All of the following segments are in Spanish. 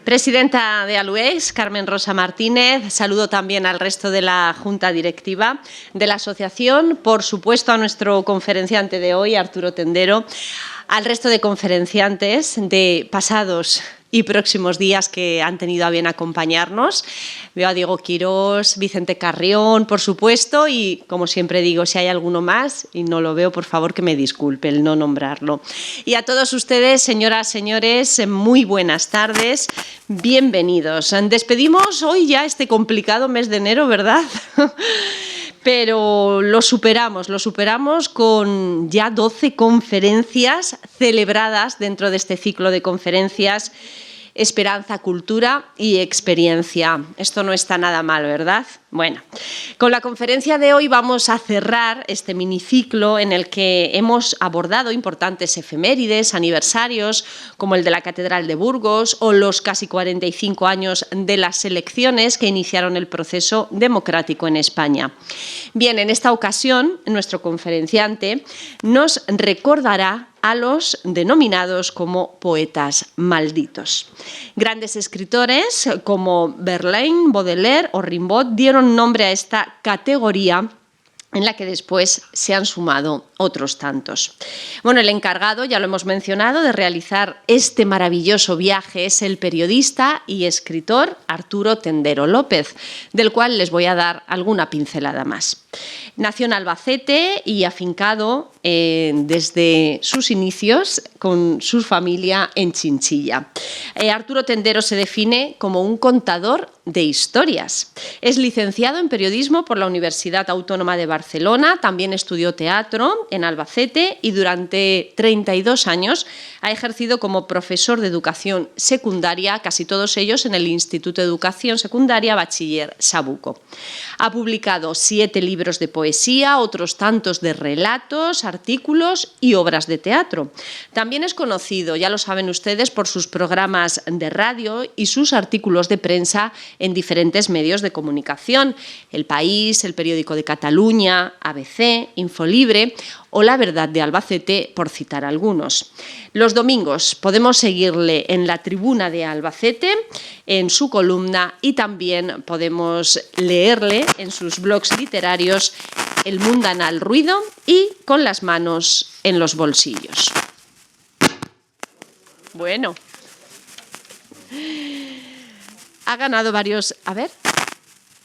Presidenta de Aluex, Carmen Rosa Martínez. Saludo también al resto de la Junta Directiva de la Asociación, por supuesto a nuestro conferenciante de hoy, Arturo Tendero, al resto de conferenciantes de pasados y próximos días que han tenido a bien acompañarnos. Veo a Diego Quirós, Vicente Carrión, por supuesto, y como siempre digo, si hay alguno más y no lo veo, por favor que me disculpe el no nombrarlo. Y a todos ustedes, señoras, señores, muy buenas tardes, bienvenidos. Despedimos hoy ya este complicado mes de enero, ¿verdad? Pero lo superamos con ya 12 conferencias celebradas dentro de este ciclo de conferencias Esperanza, Cultura y Experiencia. Esto no está nada mal, ¿verdad? Bueno, con la conferencia de hoy vamos a cerrar este miniciclo en el que hemos abordado importantes efemérides, aniversarios, como el de la Catedral de Burgos o los casi 45 años de las elecciones que iniciaron el proceso democrático en España. Bien, en esta ocasión, nuestro conferenciante nos recordará a los denominados como poetas malditos. Grandes escritores como Verlaine, Baudelaire o Rimbaud dieron nombre a esta categoría en la que después se han sumado otros tantos. Bueno, el encargado, ya lo hemos mencionado, de realizar este maravilloso viaje es el periodista y escritor Arturo Tendero López, del cual les voy a dar alguna pincelada más. Nació en Albacete y afincado desde sus inicios con su familia en Chinchilla. Arturo Tendero se define como un contador de historias. Es licenciado en periodismo por la Universidad Autónoma de Barcelona, también estudió teatro en Albacete y durante 32 años ha ejercido como profesor de educación secundaria, casi todos ellos en el Instituto de Educación Secundaria Bachiller Sabuco. Ha publicado 7 libros de poesía, otros tantos de relatos, artículos y obras de teatro. También es conocido, ya lo saben ustedes, por sus programas de radio y sus artículos de prensa en diferentes medios de comunicación: El País, El Periódico de Cataluña, ABC, Infolibre o La Verdad de Albacete, por citar algunos. Los domingos podemos seguirle en la Tribuna de Albacete, en su columna, y también podemos leerle en sus blogs literarios El Mundanal Ruido y Con las manos en los bolsillos. Bueno, ha ganado varios... A ver,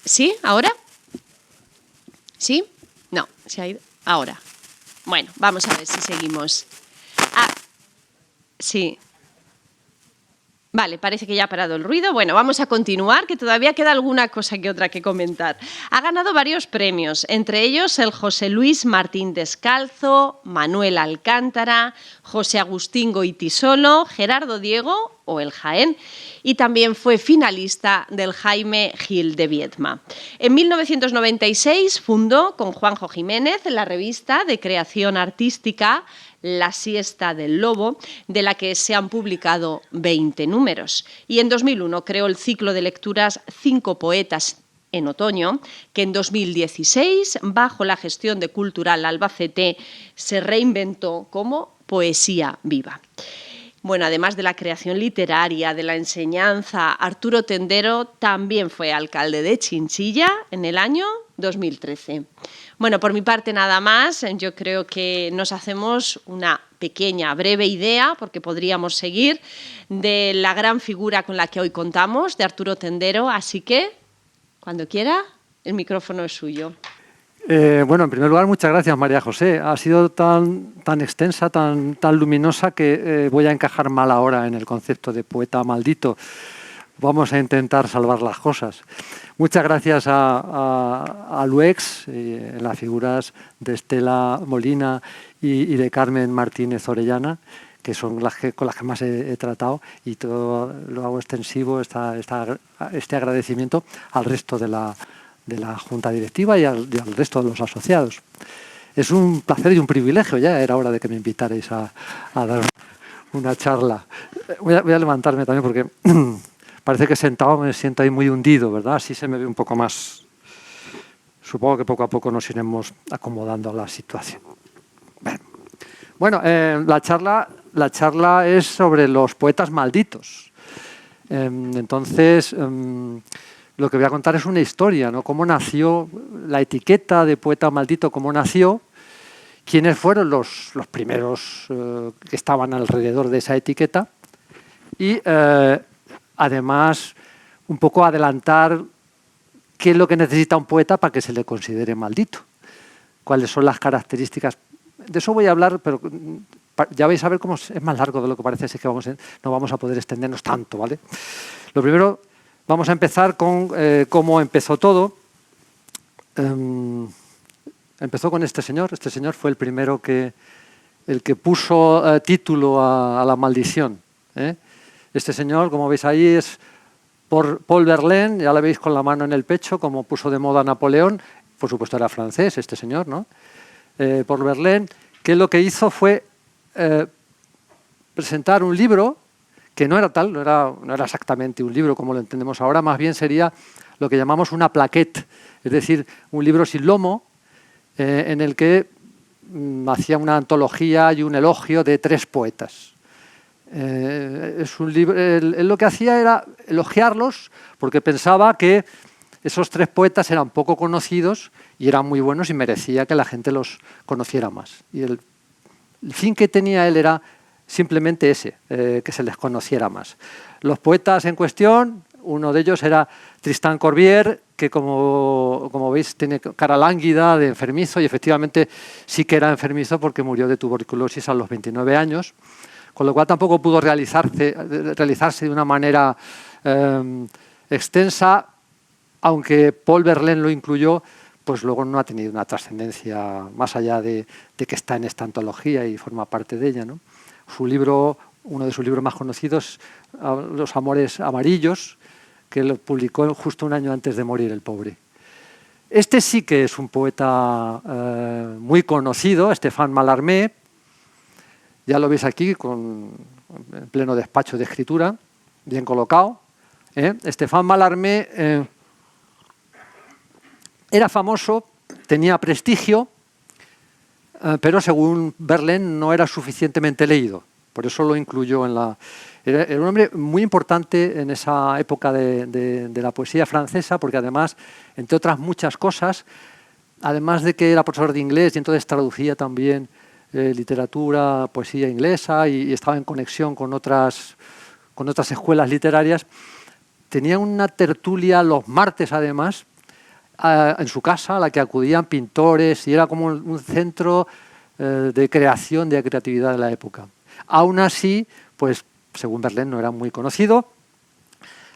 ¿sí? ¿Ahora? ¿Sí? No, se ha ido. Ahora. Bueno, vamos a ver si seguimos. Sí. Vale, parece que ya ha parado el ruido. Bueno, vamos a continuar, que todavía queda alguna cosa que otra que comentar. Ha ganado varios premios, entre ellos el José Luis Martín Descalzo, Manuel Alcántara, José Agustín Goytisolo, Gerardo Diego o el Jaén, y también fue finalista del Jaime Gil de Viedma. En 1996 fundó con Juanjo Jiménez la revista de creación artística La Siesta del Lobo, de la que se han publicado 20 números. Y en 2001 creó el ciclo de lecturas 5 poetas en otoño, que en 2016, bajo la gestión de Cultural Albacete, se reinventó como Poesía Viva. Bueno, además de la creación literaria, de la enseñanza, Arturo Tendero también fue alcalde de Chinchilla en el año 2013. Bueno, por mi parte nada más. Yo creo que nos hacemos una pequeña, breve idea, porque podríamos seguir, de la gran figura con la que hoy contamos, de Arturo Tendero. Así que, cuando quiera, el micrófono es suyo. Bueno, en primer lugar, muchas gracias, María José. Ha sido tan extensa, tan luminosa, que voy a encajar mal ahora en el concepto de poeta maldito. Vamos a intentar salvar las cosas. Muchas gracias a Aluex, en las figuras de Estela Molina y de Carmen Martínez Orellana, que son con las que más he tratado, y todo lo hago extensivo, este agradecimiento al resto de la Junta Directiva y al resto de los asociados. Es un placer y un privilegio, ya era hora de que me invitarais a dar una charla. Voy a levantarme también porque parece que sentado me siento ahí muy hundido, ¿verdad? Así se me ve un poco más. Supongo que poco a poco nos iremos acomodando a la situación. Bueno, la charla es sobre los poetas malditos. Entonces, lo que voy a contar es una historia, ¿no? Cómo nació la etiqueta de poeta maldito, cómo nació, quiénes fueron los primeros que estaban alrededor de esa etiqueta y, además, un poco adelantar qué es lo que necesita un poeta para que se le considere maldito, cuáles son las características. De eso voy a hablar, pero ya vais a ver cómo es más largo de lo que parece, así que no vamos a poder extendernos tanto, ¿vale? Lo primero, vamos a empezar con cómo empezó todo. Empezó con este señor. Este señor fue el primero el que puso título a la maldición. Este señor, como veis ahí, es Paul Verlaine, ya lo veis con la mano en el pecho, como puso de moda Napoleón. Por supuesto era francés este señor, ¿no? Paul Verlaine, que lo que hizo fue presentar un libro que no era tal, no era exactamente un libro como lo entendemos ahora, más bien sería lo que llamamos una plaquette, es decir, un libro sin lomo en el que hacía una antología y un elogio de 3 poetas. Es un libro, él lo que hacía era elogiarlos porque pensaba que esos 3 poetas eran poco conocidos y eran muy buenos y merecía que la gente los conociera más. Y el fin que tenía él era simplemente ese, que se les conociera más. Los poetas en cuestión, uno de ellos era Tristan Corbière, que como veis tiene cara lánguida, de enfermizo, y efectivamente sí que era enfermizo porque murió de tuberculosis a los 29 años, con lo cual tampoco pudo realizarse de una manera extensa, aunque Paul Verlaine lo incluyó, pues luego no ha tenido una trascendencia más allá de que está en esta antología y forma parte de ella, ¿no? Su libro, uno de sus libros más conocidos, Los Amores Amarillos, que lo publicó justo un año antes de morir el pobre. Este sí que es un poeta muy conocido, Stéphane Mallarmé. Ya lo veis aquí en pleno despacho de escritura, bien colocado. Stéphane Mallarmé era famoso, tenía prestigio, pero según Verlaine no era suficientemente leído. Por eso lo incluyó en la... Era un hombre muy importante en esa época de la poesía francesa, porque además, entre otras muchas cosas, además de que era profesor de inglés y entonces traducía también literatura, poesía inglesa y estaba en conexión con otras escuelas literarias, tenía una tertulia los martes además, en su casa, a la que acudían pintores y era como un centro de creación, de creatividad de la época. Aún así, pues según Verlaine no era muy conocido.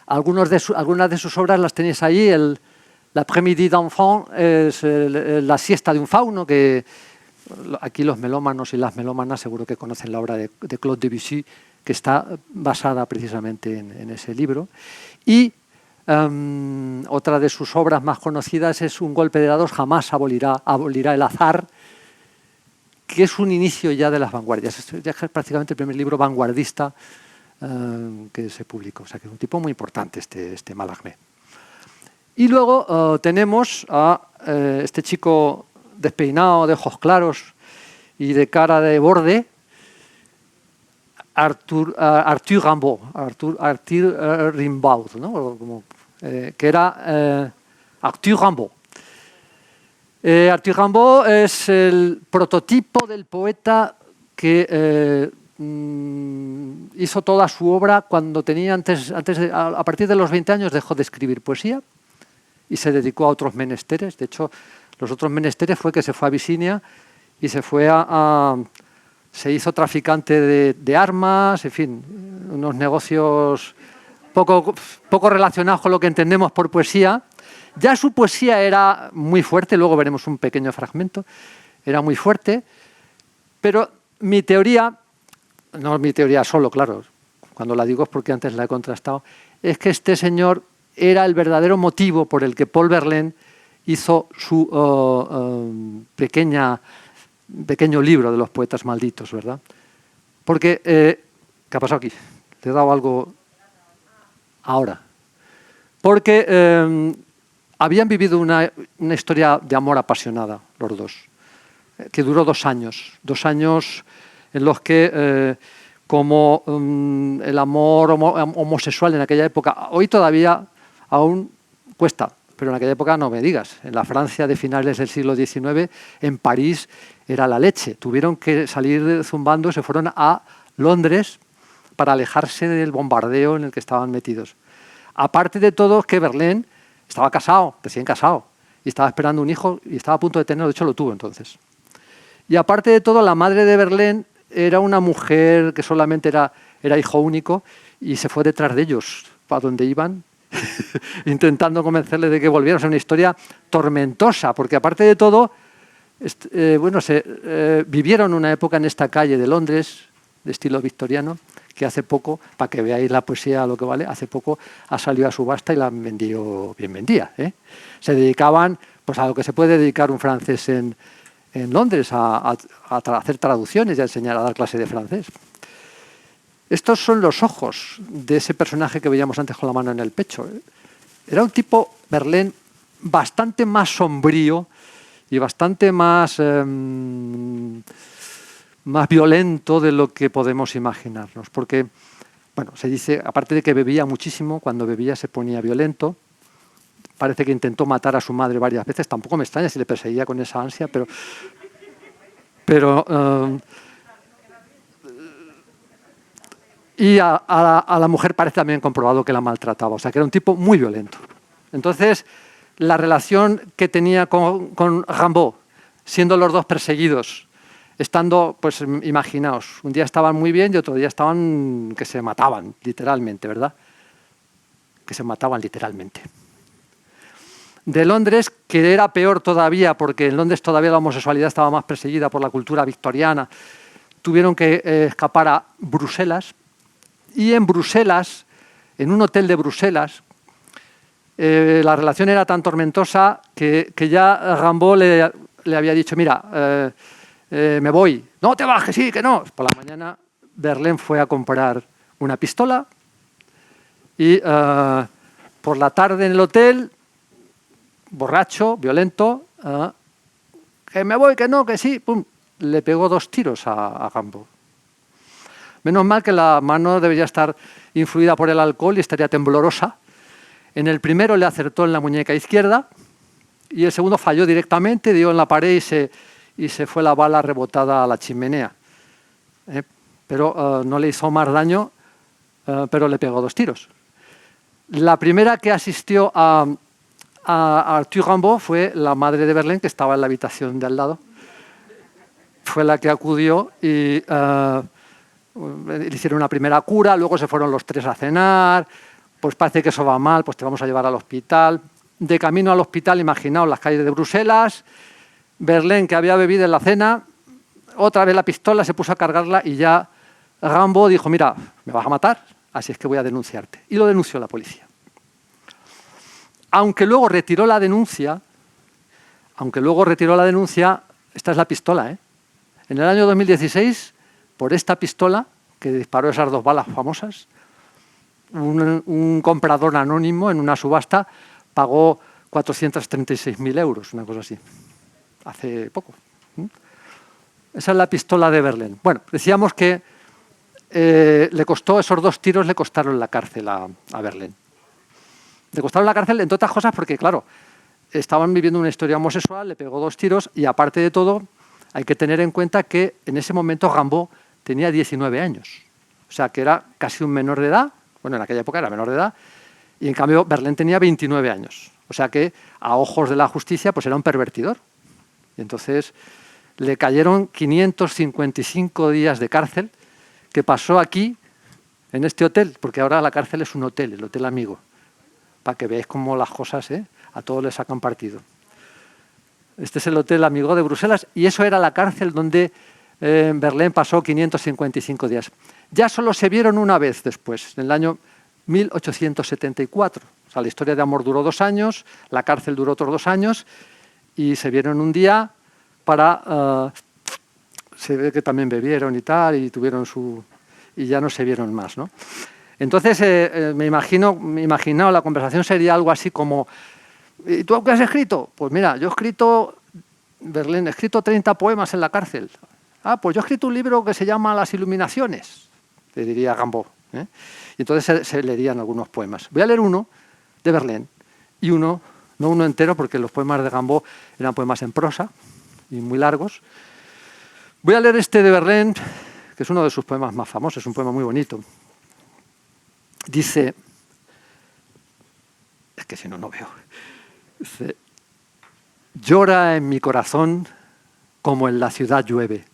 Algunas de sus obras las tenéis ahí. L'après-midi d'enfant es la siesta de un fauno, que aquí los melómanos y las melómanas seguro que conocen la obra de Claude Debussy, que está basada precisamente en ese libro. Y otra de sus obras más conocidas es Un golpe de dados jamás abolirá el azar, que es un inicio ya de las vanguardias. Ya es prácticamente el primer libro vanguardista que se publicó. O sea, que es un tipo muy importante este Mallarmé. Y luego tenemos a este chico despeinado, de ojos claros y de cara de borde, Arthur Rimbaud, ¿no? Que era Arthur Rimbaud. Arthur Rimbaud es el prototipo del poeta que hizo toda su obra cuando tenía a partir de los 20 años dejó de escribir poesía y se dedicó a otros menesteres. De hecho, los otros menesteres fue que se fue a Abisinia y se fue se hizo traficante de armas, en fin, unos negocios poco relacionados con lo que entendemos por poesía. Ya su poesía era muy fuerte, luego veremos un pequeño fragmento, era muy fuerte, pero mi teoría, no mi teoría solo, claro, cuando la digo es porque antes la he contrastado, es que este señor era el verdadero motivo por el que Paul Verlaine hizo su pequeño libro de los poetas malditos, ¿verdad? Porque, ¿qué ha pasado aquí? ¿Te he dado algo ahora? Porque habían vivido una historia de amor apasionada, los dos, que duró 2 años. 2 años en los que como el amor homosexual en aquella época. Hoy todavía aún cuesta, pero en aquella época no me digas. En la Francia de finales del siglo XIX, en París, era la leche. Tuvieron que salir zumbando, se fueron a Londres para alejarse del bombardeo en el que estaban metidos. Aparte de todo, que Verlaine estaba casado, recién casado, y estaba esperando un hijo y estaba a punto de tenerlo, de hecho lo tuvo entonces. Y aparte de todo, la madre de Verlaine era una mujer que solamente era hijo único y se fue detrás de ellos, para donde iban, intentando convencerle de que volvieran. O sea, una historia tormentosa, porque aparte de todo, vivieron una época en esta calle de Londres, de estilo victoriano, que hace poco, para que veáis la poesía a lo que vale, hace poco ha salido a subasta y la vendió bien vendida. Se dedicaban pues, a lo que se puede dedicar un francés en Londres, a hacer traducciones y a enseñar a dar clase de francés. Estos son los ojos de ese personaje que veíamos antes con la mano en el pecho. Era un tipo, Verlaine, bastante más sombrío y bastante más violento de lo que podemos imaginarnos. Porque, bueno, se dice, aparte de que bebía muchísimo, cuando bebía se ponía violento. Parece que intentó matar a su madre varias veces. Tampoco me extraña si le perseguía con esa ansia, y a la mujer parece también comprobado que la maltrataba. O sea, que era un tipo muy violento. Entonces, la relación que tenía con Rimbaud, siendo los dos perseguidos, estando, pues imaginaos, un día estaban muy bien y otro día estaban que se mataban, literalmente, ¿verdad? Que se mataban literalmente. De Londres, que era peor todavía, porque en Londres todavía la homosexualidad estaba más perseguida por la cultura victoriana, tuvieron que escapar a Bruselas. Y en Bruselas, en un hotel de Bruselas, la relación era tan tormentosa que ya Rimbaud le había dicho, mira, me voy. No te bajes, sí, que no. Por la mañana Verlaine fue a comprar una pistola y por la tarde en el hotel, borracho, violento, que me voy, que no, que sí, pum, le pegó 2 tiros a Rimbaud. Menos mal que la mano debería estar influida por el alcohol y estaría temblorosa. En el primero le acertó en la muñeca izquierda y el segundo falló directamente, dio en la pared y se fue la bala rebotada a la chimenea. Pero no le hizo más daño, pero le pegó 2 tiros. La primera que asistió a Arthur Rimbaud fue la madre de Verlaine, que estaba en la habitación de al lado. Fue la que acudió y le hicieron una primera cura, luego se fueron los 3 a cenar, pues parece que eso va mal, pues te vamos a llevar al hospital. De camino al hospital, imaginaos las calles de Bruselas, Verlaine, que había bebido en la cena, otra vez la pistola, se puso a cargarla y ya Rimbaud dijo, mira, me vas a matar, así es que voy a denunciarte. Y lo denunció la policía. Aunque luego retiró la denuncia, esta es la pistola. En el año 2016, por esta pistola, que disparó esas 2 balas famosas, un comprador anónimo en una subasta pagó 436.000 euros, una cosa así, hace poco. Esa es la pistola de Verlaine. Bueno, decíamos que le costó, esos 2 tiros le costaron la cárcel a Verlaine. Le costaron la cárcel, entre otras cosas, porque, claro, estaban viviendo una historia homosexual, le pegó 2 tiros y, aparte de todo, hay que tener en cuenta que en ese momento Rimbaud tenía 19 años. O sea, que era casi un menor de edad. Bueno, en aquella época era menor de edad. Y, en cambio, Verlaine tenía 29 años. O sea que, a ojos de la justicia, pues era un pervertidor. Y entonces le cayeron 555 días de cárcel que pasó aquí, en este hotel, porque ahora la cárcel es un hotel, el Hotel Amigo, para que veáis cómo las cosas a todos les sacan partido. Este es el Hotel Amigo de Bruselas y eso era la cárcel donde Verlaine pasó 555 días. Ya solo se vieron una vez después, en el año 1874. O sea, la historia de amor duró 2 años, la cárcel duró otros 2 años y se vieron un día para... se ve que también bebieron y tal y tuvieron y ya no se vieron más, ¿no? Entonces, me imaginaba la conversación sería algo así como ¿y tú qué has escrito? Pues mira, yo he escrito, Verlaine, he escrito 30 poemas en la cárcel. Ah, pues yo he escrito un libro que se llama Las Iluminaciones. le diría a Rimbaud. Y entonces se leerían algunos poemas. Voy a leer uno de Verlaine y uno, no uno entero, porque los poemas de Rimbaud eran poemas en prosa y muy largos. Voy a leer este de Verlaine, que es uno de sus poemas más famosos, es un poema muy bonito. Dice, es que si no, no veo. Dice, llora en mi corazón como en la ciudad llueve.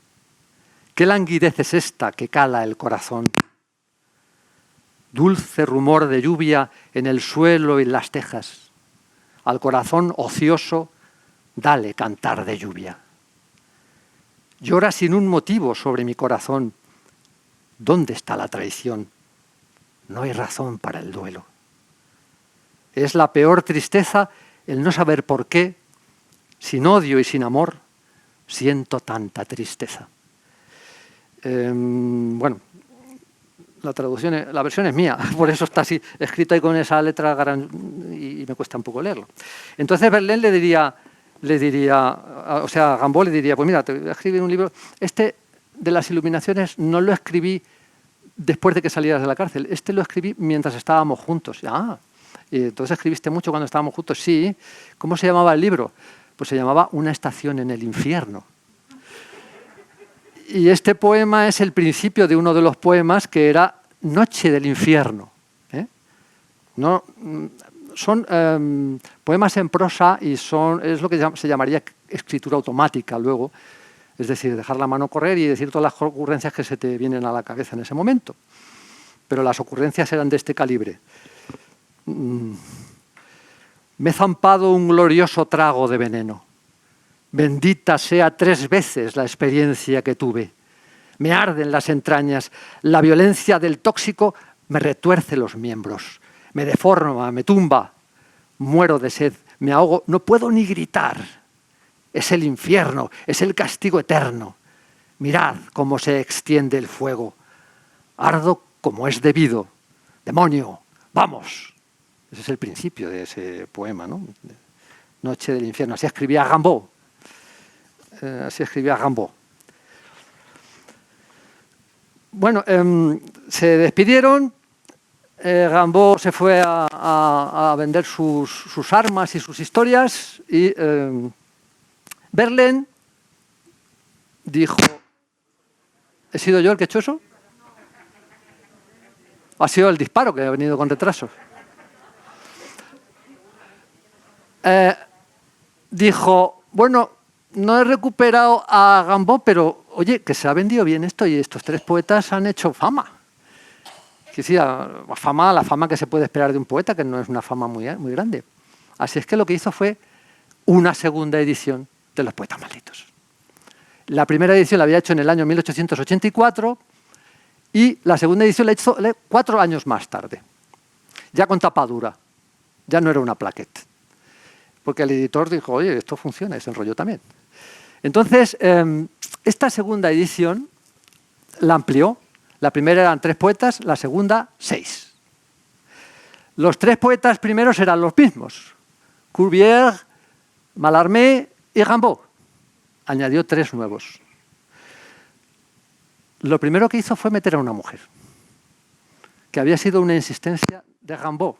¿Qué languidez es esta que cala el corazón? Dulce rumor de lluvia en el suelo y en las tejas. Al corazón ocioso, dale cantar de lluvia. Llora sin un motivo sobre mi corazón. ¿Dónde está la traición? No hay razón para el duelo. Es la peor tristeza el no saber por qué, sin odio y sin amor, siento tanta tristeza. Bueno, la versión es mía, por eso está así, escrita y con esa letra y me cuesta un poco leerlo. Entonces Verlaine le diría, o sea, Rimbaud le diría, pues mira, te voy a escribir un libro. Este de las iluminaciones no lo escribí después de que salieras de la cárcel, este lo escribí mientras estábamos juntos. Y entonces escribiste mucho cuando estábamos juntos. Sí. ¿Cómo se llamaba el libro? Pues se llamaba Una estación en el infierno. Y este poema es el principio de uno de los poemas que era Noche del infierno. No, son poemas en prosa y es lo que se llamaría escritura automática luego. Es decir, dejar la mano correr y decir todas las ocurrencias que se te vienen a la cabeza en ese momento. Pero las ocurrencias eran de este calibre. Me he zampado un glorioso trago de veneno. Bendita sea 3 veces la experiencia que tuve. Me arden las entrañas. La violencia del tóxico me retuerce los miembros. Me deforma, me tumba. Muero de sed, me ahogo. No puedo ni gritar. Es el infierno, es el castigo eterno. Mirad cómo se extiende el fuego. Ardo como es debido. Demonio, vamos. Ese es el principio de ese poema, ¿no? Noche del infierno. Así escribía Rimbaud. Bueno, se despidieron. Rimbaud se fue a vender sus armas y sus historias y Verlaine dijo, ¿he sido yo el que he hecho eso? ¿Ha sido el disparo que ha venido con retraso? Dijo, bueno, no he recuperado a Rimbaud, pero oye, que se ha vendido bien esto y estos 3 poetas han hecho fama. Que sí, la fama que se puede esperar de un poeta, que no es una fama muy grande. Así es que lo que hizo fue una segunda edición de Los Poetas Malditos. La primera edición la había hecho en el año 1884 y la segunda edición la hizo 4 años más tarde, ya con tapadura, ya no era una plaquette. Porque el editor dijo, oye, esto funciona, y se enrolló también. Entonces, esta segunda edición la amplió. La primera eran 3 poetas, la segunda 6. Los 3 poetas primeros eran los mismos, Cuvier, Mallarmé y Rimbaud. Añadió 3 nuevos. Lo primero que hizo fue meter a una mujer, que había sido una insistencia de Rimbaud.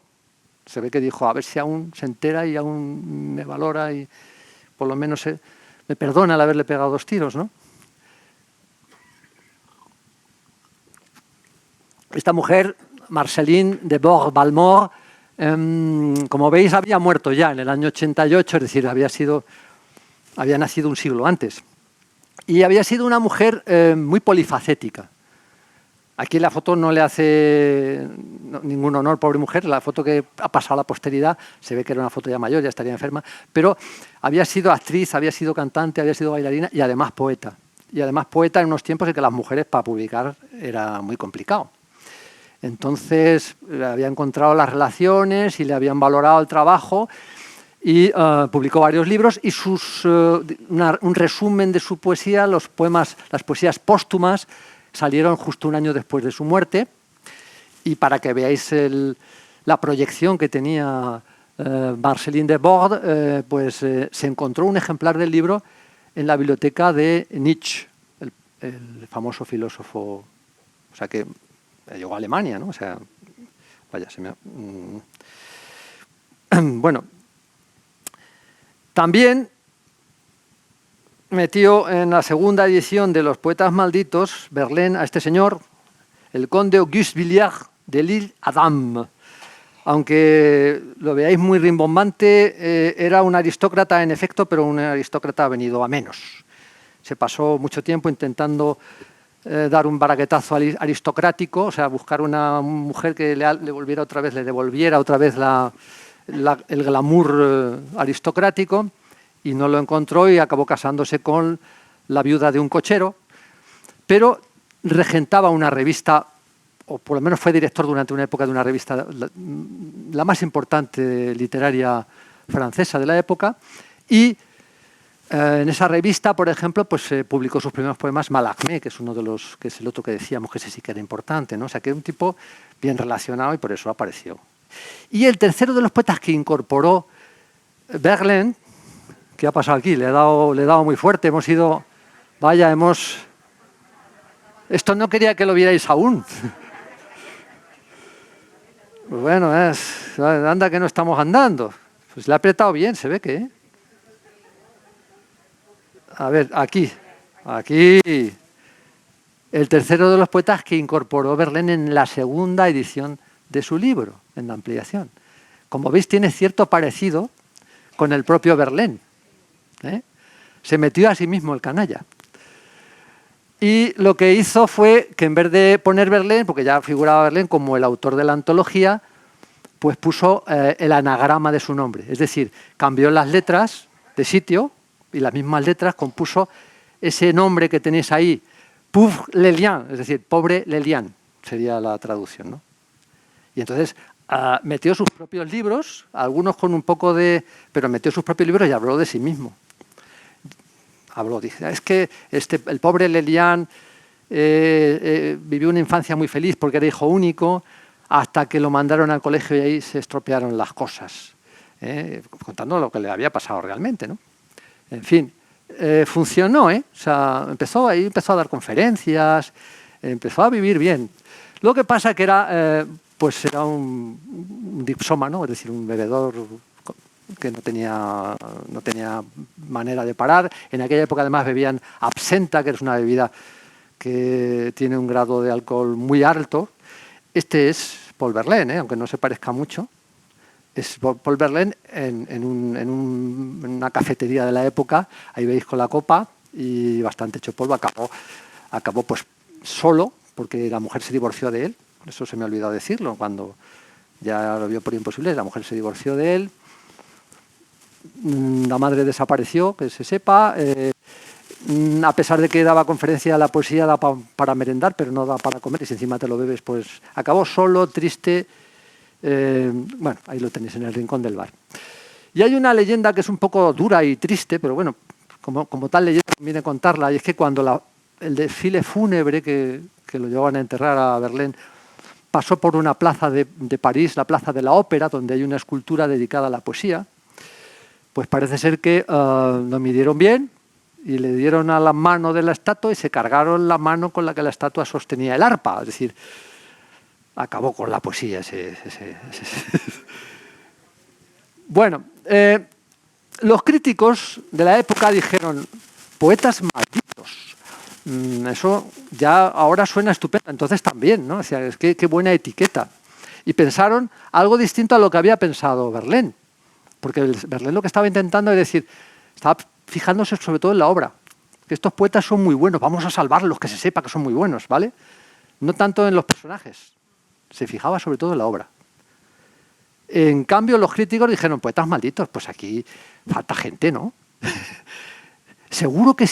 Se ve que dijo, a ver si aún se entera y aún me valora y por lo menos me perdona el haberle pegado 2 tiros, ¿no? Esta mujer, Marceline de Bourg-Valmore, como veis, había muerto ya en el año 88, es decir, había nacido un siglo antes. Y había sido una mujer muy polifacética. Aquí la foto no le hace ningún honor, pobre mujer. La foto que ha pasado a la posteridad, se ve que era una foto ya mayor, ya estaría enferma, pero había sido actriz, había sido cantante, había sido bailarina y además poeta. Y además poeta en unos tiempos en que las mujeres para publicar era muy complicado. Entonces había encontrado las relaciones y le habían valorado el trabajo y publicó varios libros y un resumen de su poesía, las poesías póstumas, salieron justo un año después de su muerte. Y para que veáis la proyección que tenía Marceline de Bourg, se encontró un ejemplar del libro en la biblioteca de Nietzsche, el famoso filósofo. O sea que llegó a Alemania, ¿no? O sea, vaya, Bueno, también metió en la segunda edición de Los poetas malditos Verlaine a este señor, el conde Auguste Villars de L'Isle-Adam. Aunque lo veáis muy rimbombante, era un aristócrata en efecto, pero un aristócrata venido a menos. Se pasó mucho tiempo intentando dar un baraguetazo aristocrático, o sea, buscar una mujer que le devolviera otra vez el glamour aristocrático, y no lo encontró y acabó casándose con la viuda de un cochero, pero regentaba una revista, o por lo menos fue director durante una época de una revista, la más importante literaria francesa de la época, y en esa revista, por ejemplo, pues publicó sus primeros poemas Mallarmé, que es que es el otro que decíamos que ese sí que era importante, ¿no? O sea, que era un tipo bien relacionado y por eso apareció. Y el tercero de los poetas que incorporó Verlaine, ¿qué ha pasado aquí? Le he dado muy fuerte, hemos ido... Vaya, Esto no quería que lo vierais aún. Pues bueno, anda que no estamos andando. Pues le ha apretado bien, se ve que... A ver, aquí. El tercero de los poetas que incorporó Verlaine en la segunda edición de su libro, en la ampliación. Como veis, tiene cierto parecido con el propio Verlaine. Se metió a sí mismo el canalla. Y lo que hizo fue que en vez de poner Verlaine, porque ya figuraba Verlaine como el autor de la antología, pues puso el anagrama de su nombre. Es decir, cambió las letras de sitio y las mismas letras compuso ese nombre que tenéis ahí, Pauvre Lelian, es decir, pobre Lelian, sería la traducción, ¿no? Y entonces metió sus propios libros, algunos con un poco de... pero metió sus propios libros y habló de sí mismo. Dice, es que el pobre Lelian vivió una infancia muy feliz porque era hijo único, hasta que lo mandaron al colegio y ahí se estropearon las cosas, contando lo que le había pasado realmente, ¿no? En fin, funcionó, O sea, empezó a dar conferencias, empezó a vivir bien. Lo que pasa que era un dipsómano, es decir, un bebedor que no tenía manera de parar. En aquella época además bebían absenta, que es una bebida que tiene un grado de alcohol muy alto. Este es Paul Verlaine, aunque no se parezca mucho. Es Paul Verlaine en una cafetería de la época. Ahí veis con la copa y bastante hecho polvo. Acabó pues solo, porque la mujer se divorció de él. Eso se me ha olvidado decirlo cuando ya lo vio por imposible. La mujer se divorció de él. La madre desapareció, que se sepa. A pesar de que daba conferencia, la poesía da para merendar, pero no da para comer, y si encima te lo bebes, pues acabó solo, triste. Bueno, ahí lo tenéis en el rincón del bar. Y hay una leyenda que es un poco dura y triste, pero bueno, como tal leyenda conviene contarla, y es que cuando el desfile fúnebre que lo llevaban a enterrar a Verlaine pasó por una plaza de París, la Plaza de la Ópera, donde hay una escultura dedicada a la poesía, pues parece ser que lo midieron bien y le dieron a la mano de la estatua y se cargaron la mano con la que la estatua sostenía el arpa. Es decir, acabó con la poesía. Bueno, los críticos de la época dijeron, poetas malditos. Eso ya ahora suena estupendo, entonces también, ¿no? O sea, es que qué buena etiqueta. Y pensaron algo distinto a lo que había pensado Verlaine. Porque Verlaine lo que estaba intentando es decir, estaba fijándose sobre todo en la obra. Que estos poetas son muy buenos, vamos a salvarlos, que se sepa que son muy buenos, ¿vale? No tanto en los personajes. Se fijaba sobre todo en la obra. En cambio, los críticos dijeron, poetas malditos, pues aquí falta gente, ¿no? Seguro que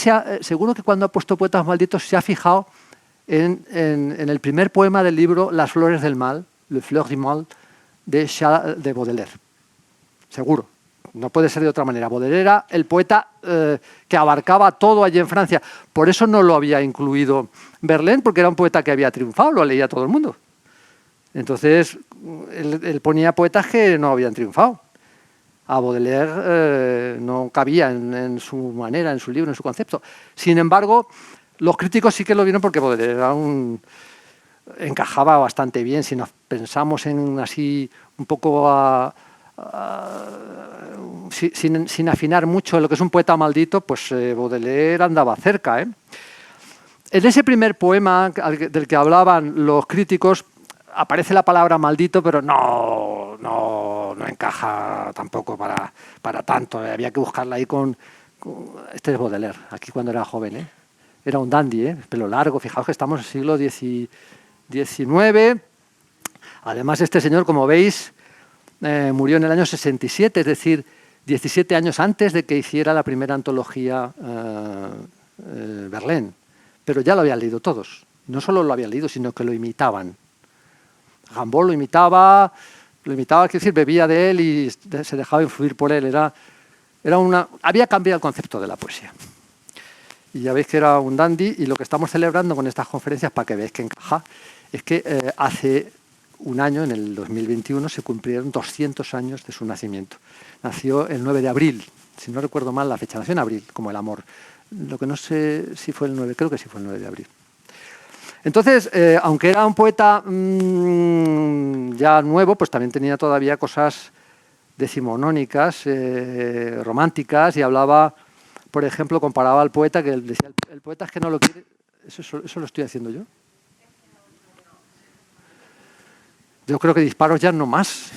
cuando ha puesto poetas malditos se ha fijado en el primer poema del libro Las flores del mal, Le Fleur du Mal, de Charles de Baudelaire. Seguro. No puede ser de otra manera. Baudelaire era el poeta que abarcaba todo allí en Francia. Por eso no lo había incluido Verlaine, porque era un poeta que había triunfado, lo leía todo el mundo. Entonces, él ponía poetas que no habían triunfado. A Baudelaire no cabía en su manera, en su libro, en su concepto. Sin embargo, los críticos sí que lo vieron porque Baudelaire era un encajaba bastante bien. Si nos pensamos en así un poco sin afinar mucho en lo que es un poeta maldito, pues Baudelaire andaba cerca, ¿eh? En ese primer poema del que hablaban los críticos aparece la palabra maldito, pero no encaja tampoco para tanto. Había que buscarla ahí este es Baudelaire, aquí cuando era joven, ¿eh? Era un dandy, ¿eh? Pelo largo, fijaos que estamos en el siglo XIX. Además, este señor, como veis, murió en el año 67, es decir, 17 años antes de que hiciera la primera antología Verlaine. Pero ya lo habían leído todos. No solo lo habían leído, sino que lo imitaban. Rimbaud lo imitaba, quiero decir, bebía de él y se dejaba influir por él. Había cambiado el concepto de la poesía. Y ya veis que era un dandy, y lo que estamos celebrando con estas conferencias, para que veáis que encaja, es que hace un año, en el 2021, se cumplieron 200 años de su nacimiento. Nació el 9 de abril, si no recuerdo mal la fecha, nació en abril, como el amor. Lo que no sé si fue el 9, creo que sí fue el 9 de abril. Entonces, aunque era un poeta ya nuevo, pues también tenía todavía cosas decimonónicas, románticas, y hablaba, por ejemplo, comparaba al poeta, que decía, el poeta es que no lo quiere. Eso lo estoy haciendo yo. Yo creo que disparos ya no más.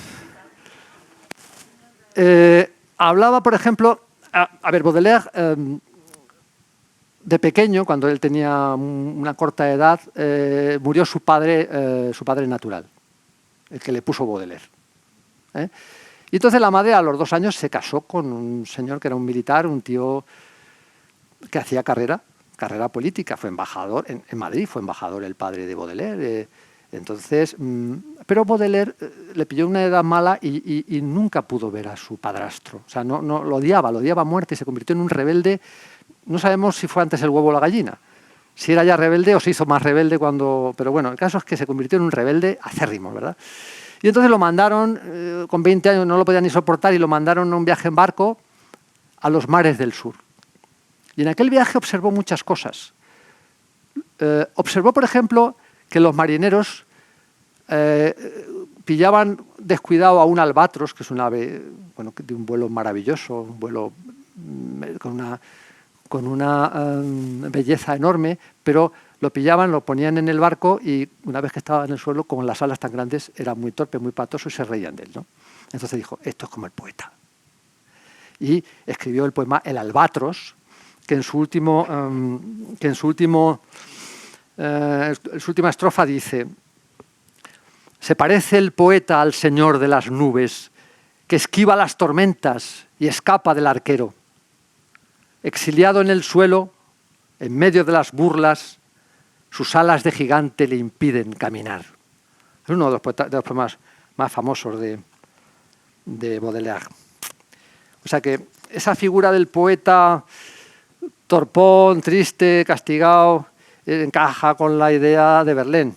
Hablaba, por ejemplo, Baudelaire, de pequeño, cuando él tenía una corta edad, murió su padre natural, el que le puso Baudelaire. Y entonces la madre a los 2 años se casó con un señor que era un militar, un tío que hacía carrera política, fue embajador en Madrid, fue embajador el padre de Baudelaire. Entonces, pero Baudelaire le pilló una edad mala y nunca pudo ver a su padrastro. O sea, no lo odiaba a muerte, y se convirtió en un rebelde. No sabemos si fue antes el huevo o la gallina, si era ya rebelde o se hizo más rebelde cuando. Pero bueno, el caso es que se convirtió en un rebelde acérrimo, ¿verdad? Y entonces lo mandaron, con 20 años no lo podían ni soportar, y lo mandaron a un viaje en barco a los mares del sur. Y en aquel viaje observó muchas cosas. Observó, por ejemplo, que los marineros pillaban descuidado a un albatros, que es un ave de un vuelo maravilloso, un vuelo con una belleza enorme, pero lo pillaban, lo ponían en el barco, y una vez que estaba en el suelo, con las alas tan grandes, era muy torpe, muy patoso, y se reían de él, ¿no? Entonces dijo, esto es como el poeta. Y escribió el poema El albatros, que en su última estrofa dice: se parece el poeta al señor de las nubes, que esquiva las tormentas y escapa del arquero. Exiliado en el suelo, en medio de las burlas, sus alas de gigante le impiden caminar. Es uno de los poemas más famosos de Baudelaire. O sea que esa figura del poeta torpón, triste, castigado, encaja con la idea de Verlaine.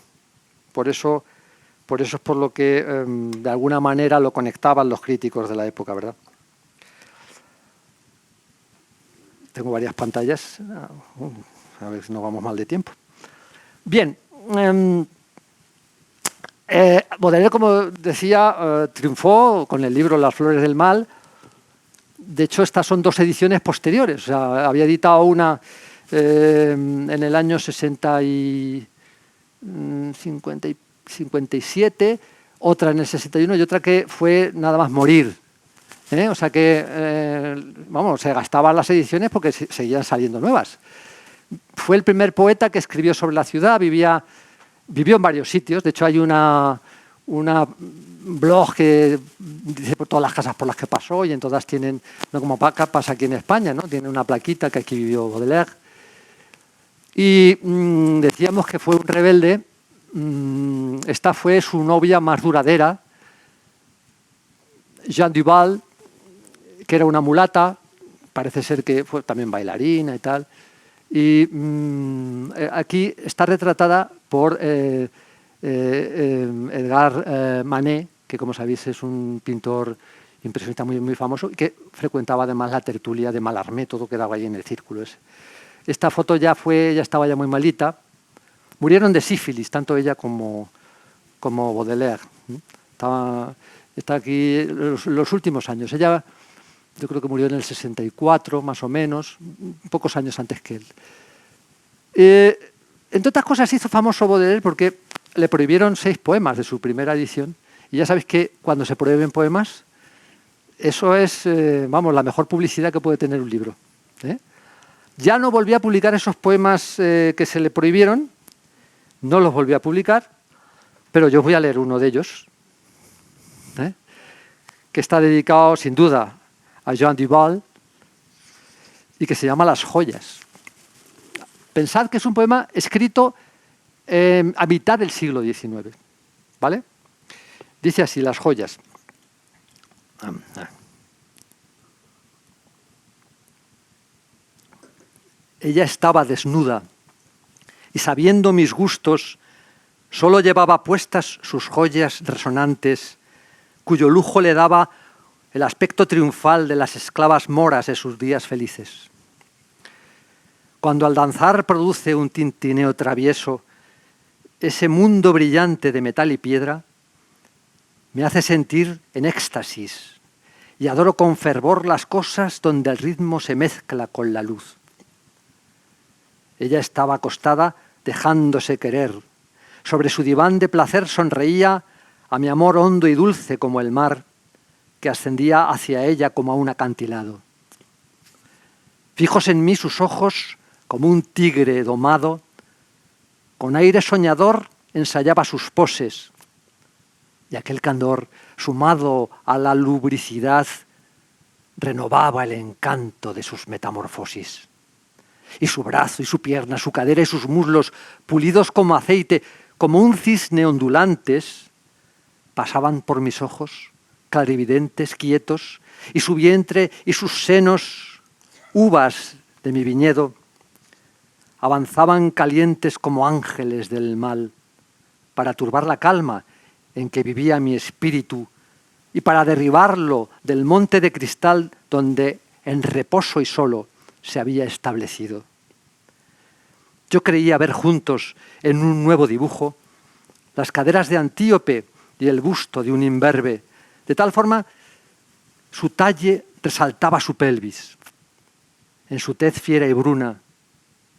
Por eso es por lo que de alguna manera lo conectaban los críticos de la época, ¿verdad? Tengo varias pantallas, a ver si no vamos mal de tiempo. Bien, Baudelaire, como decía, triunfó con el libro Las flores del mal. De hecho, estas son 2 ediciones posteriores. O sea, había editado una en el año 57, otra en el 61 y otra que fue nada más morir. O sea que, se gastaban las ediciones porque seguían saliendo nuevas. Fue el primer poeta que escribió sobre la ciudad, vivió en varios sitios. De hecho, hay una blog que dice por todas las casas por las que pasó, y en todas tienen, no como pasa aquí en España, ¿no? Tiene una plaquita que aquí vivió Baudelaire. Y decíamos que fue un rebelde. Esta fue su novia más duradera, Jeanne Duval, que era una mulata, parece ser que fue también bailarina y tal. Y aquí está retratada por Edgar Manet, que como sabéis es un pintor impresionista muy, muy famoso, y que frecuentaba además la tertulia de Mallarmé, todo quedaba ahí en el círculo ese. Esta foto ya estaba ya muy malita, Murieron de sífilis, tanto ella como Baudelaire. Está aquí los últimos años. Ella, yo creo que murió en el 64, más o menos, pocos años antes que él. Entre otras cosas, hizo famoso Baudelaire porque le prohibieron 6 poemas de su primera edición. Y ya sabéis que cuando se prohíben poemas, eso es, la mejor publicidad que puede tener un libro. Ya no volvió a publicar esos poemas que se le prohibieron, no los volvió a publicar, pero yo voy a leer uno de ellos, que está dedicado, sin duda, a Jean Duval y que se llama Las joyas. Pensad que es un poema escrito a mitad del siglo XIX, ¿vale? Dice así, Las joyas. Ella estaba desnuda y, sabiendo mis gustos, solo llevaba puestas sus joyas resonantes, cuyo lujo le daba el aspecto triunfal de las esclavas moras de sus días felices. Cuando al danzar produce un tintineo travieso, ese mundo brillante de metal y piedra me hace sentir en éxtasis y adoro con fervor las cosas donde el ritmo se mezcla con la luz. Ella estaba acostada dejándose querer. Sobre su diván de placer sonreía a mi amor hondo y dulce como el mar, que ascendía hacia ella como a un acantilado. Fijos en mí sus ojos, como un tigre domado, con aire soñador ensayaba sus poses, y aquel candor, sumado a la lubricidad, renovaba el encanto de sus metamorfosis. Y su brazo y su pierna, su cadera y sus muslos, pulidos como aceite, como un cisne ondulantes, pasaban por mis ojos, clarividentes, quietos, y su vientre y sus senos, uvas de mi viñedo, avanzaban calientes como ángeles del mal, para turbar la calma en que vivía mi espíritu y para derribarlo del monte de cristal donde, en reposo y solo, se había establecido. Yo creía ver juntos, en un nuevo dibujo, las caderas de Antíope y el busto de un imberbe. De tal forma, su talle resaltaba su pelvis. En su tez fiera y bruna,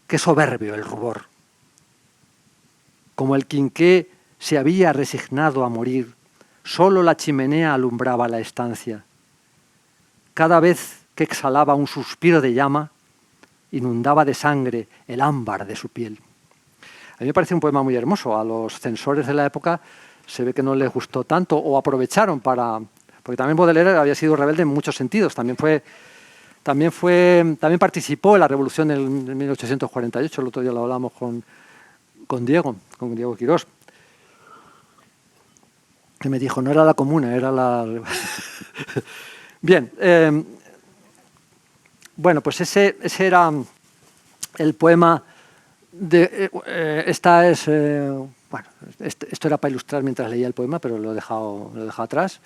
qué soberbio el rubor. Como el quinqué se había resignado a morir, solo la chimenea alumbraba la estancia. Cada vez que exhalaba un suspiro de llama, inundaba de sangre el ámbar de su piel. A mí me parece un poema muy hermoso. A los censores de la época se ve que no les gustó tanto o aprovecharon para... Porque también Baudelaire había sido rebelde en muchos sentidos. También participó en la revolución de 1848. El otro día lo hablamos con Diego Quirós, que me dijo, no era la comuna, era la... Bien, bueno, pues ese era el poema de... esto era para ilustrar mientras leía el poema, pero lo he dejado atrás.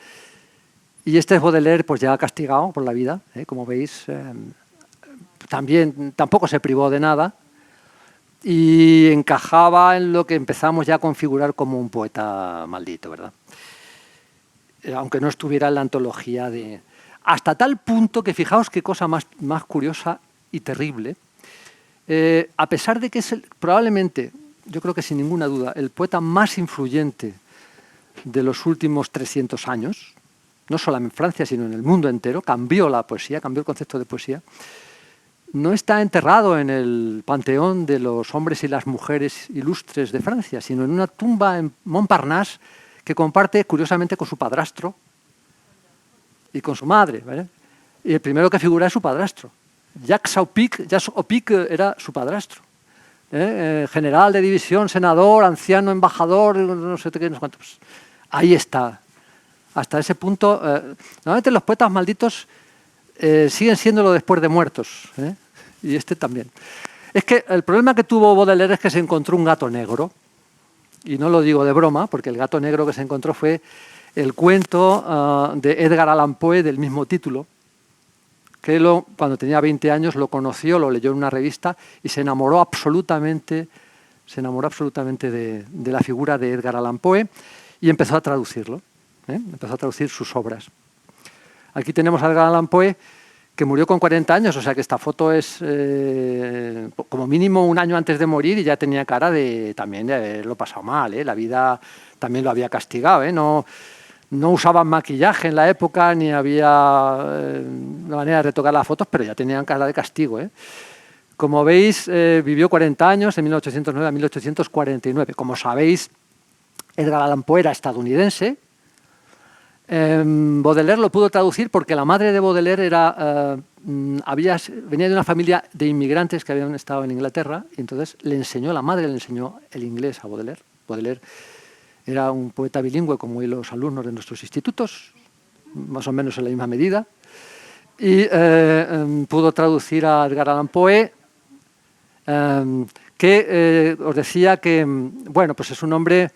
Y este es Baudelaire, pues ya castigado por la vida, como veis. Tampoco se privó de nada y encajaba en lo que empezamos ya a configurar como un poeta maldito, ¿verdad? Aunque no estuviera en la antología de... Hasta tal punto que fijaos qué cosa más curiosa y terrible. A pesar de que es probablemente, yo creo que sin ninguna duda, el poeta más influyente de los últimos 300 años, no solo en Francia, sino en el mundo entero, cambió la poesía, cambió el concepto de poesía, no está enterrado en el panteón de los hombres y las mujeres ilustres de Francia, sino en una tumba en Montparnasse que comparte, curiosamente, con su padrastro y con su madre, ¿vale? Y el primero que figura es su padrastro. Jacques Aupic era su padrastro. General de división, senador, anciano, embajador, no sé qué, no sé cuánto. Pues ahí está. Hasta ese punto, normalmente los poetas malditos siguen siéndolo después de muertos, y este también. Es que el problema que tuvo Baudelaire es que se encontró un gato negro, y no lo digo de broma, porque el gato negro que se encontró fue el cuento de Edgar Allan Poe del mismo título, que cuando tenía 20 años lo conoció, lo leyó en una revista y se enamoró absolutamente Se enamoró absolutamente de la figura de Edgar Allan Poe y empezó a traducirlo. Empezó a traducir sus obras. Aquí tenemos a Edgar Allan Poe, que murió con 40 años, o sea que esta foto es como mínimo un año antes de morir y ya tenía cara también de haberlo pasado mal. La vida también lo había castigado. No usaban maquillaje en la época, ni había una manera de retocar las fotos, pero ya tenían cara de castigo. Como veis, vivió 40 años, de 1809 a 1849. Como sabéis, Edgar Allan Poe era estadounidense. Baudelaire lo pudo traducir porque la madre de Baudelaire venía de una familia de inmigrantes que habían estado en Inglaterra, y entonces la madre le enseñó el inglés a Baudelaire. Baudelaire era un poeta bilingüe como hoy los alumnos de nuestros institutos, más o menos en la misma medida, y pudo traducir a Edgar Allan Poe, que os decía que, bueno, pues es un hombre.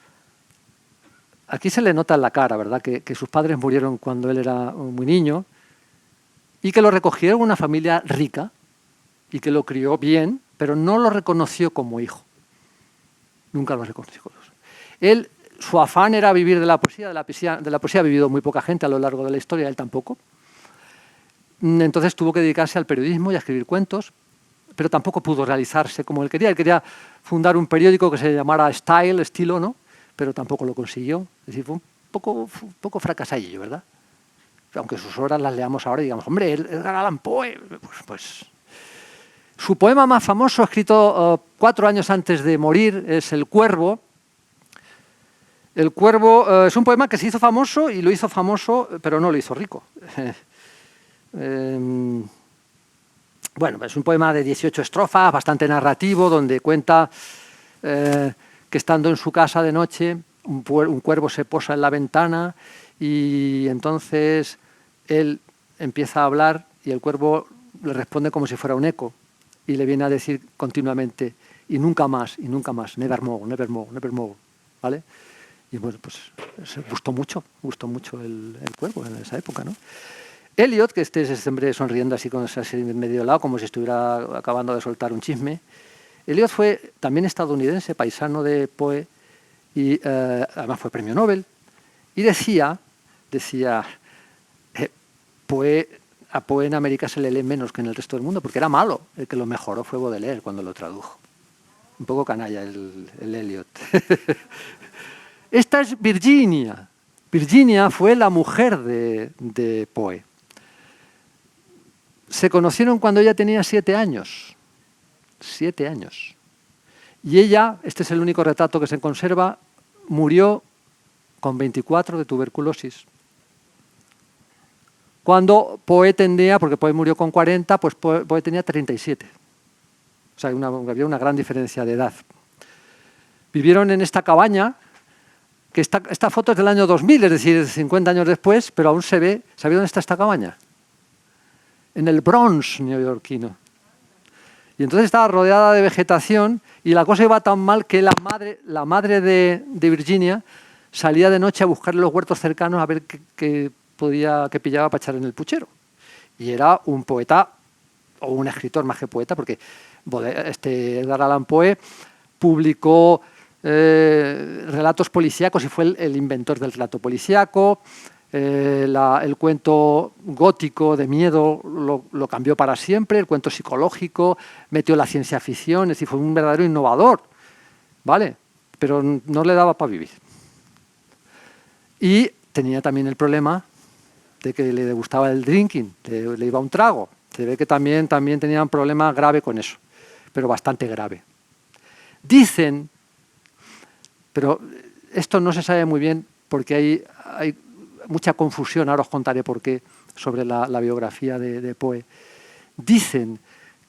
Aquí se le nota en la cara, ¿verdad?, que sus padres murieron cuando él era muy niño y que lo recogieron una familia rica y que lo crió bien, pero no lo reconoció como hijo. Nunca lo reconoció como hijo. Su afán era vivir de la poesía. De la poesía ha vivido muy poca gente a lo largo de la historia, él tampoco. Entonces tuvo que dedicarse al periodismo y a escribir cuentos, pero tampoco pudo realizarse como él quería. Él quería fundar un periódico que se llamara Estilo, ¿no?, pero tampoco lo consiguió. Es decir, fue un poco fracasadillo, ¿verdad? Aunque sus obras las leamos ahora y digamos, hombre, Edgar Allan Poe, pues. Su poema más famoso, escrito 4 años antes de morir, es El Cuervo. El Cuervo es un poema que se hizo famoso y lo hizo famoso, pero no lo hizo rico. Bueno, es un poema de 18 estrofas, bastante narrativo, donde cuenta que estando en su casa de noche, un cuervo se posa en la ventana y entonces él empieza a hablar y el cuervo le responde como si fuera un eco y le viene a decir continuamente y nunca más, nevermore, nevermore, nevermore, ¿vale? Y bueno, pues gustó mucho el cuervo en esa época, ¿no? Eliot, que este es este hombre sonriendo así con ese medio lado, como si estuviera acabando de soltar un chisme. Eliot fue también estadounidense, paisano de Poe, y además fue premio Nobel, y decía a Poe en América se le lee menos que en el resto del mundo, porque era malo. El que lo mejoró fue Baudelaire cuando lo tradujo. Un poco canalla el Eliot. Esta es Virginia. Virginia fue la mujer de Poe. Se conocieron cuando ella tenía 7 años. 7 años. Y ella, este es el único retrato que se conserva, murió con 24 de tuberculosis. Cuando Poe tendría, porque Poe murió con 40, pues Poe tenía 37. O sea, había una gran diferencia de edad. Vivieron en esta cabaña, que esta foto es del año 2000, es decir, 50 años después, pero aún se ve. ¿Sabéis dónde está esta cabaña? En el Bronx neoyorquino. Y entonces estaba rodeada de vegetación y la cosa iba tan mal que la madre de Virginia salía de noche a buscar en los huertos cercanos a ver qué pillaba para echar en el puchero. Y era un poeta, o un escritor más que poeta, porque Edgar Allan Poe publicó relatos policíacos y fue el inventor del relato policíaco. El cuento gótico de miedo lo cambió para siempre, el cuento psicológico, metió la ciencia ficción, es decir, fue un verdadero innovador, ¿vale? Pero no le daba para vivir. Y tenía también el problema de que le gustaba el drinking, le iba un trago. Se ve que también tenía un problema grave con eso, pero bastante grave. Dicen, pero esto no se sabe muy bien porque hay mucha confusión, ahora os contaré por qué, sobre la biografía de Poe. Dicen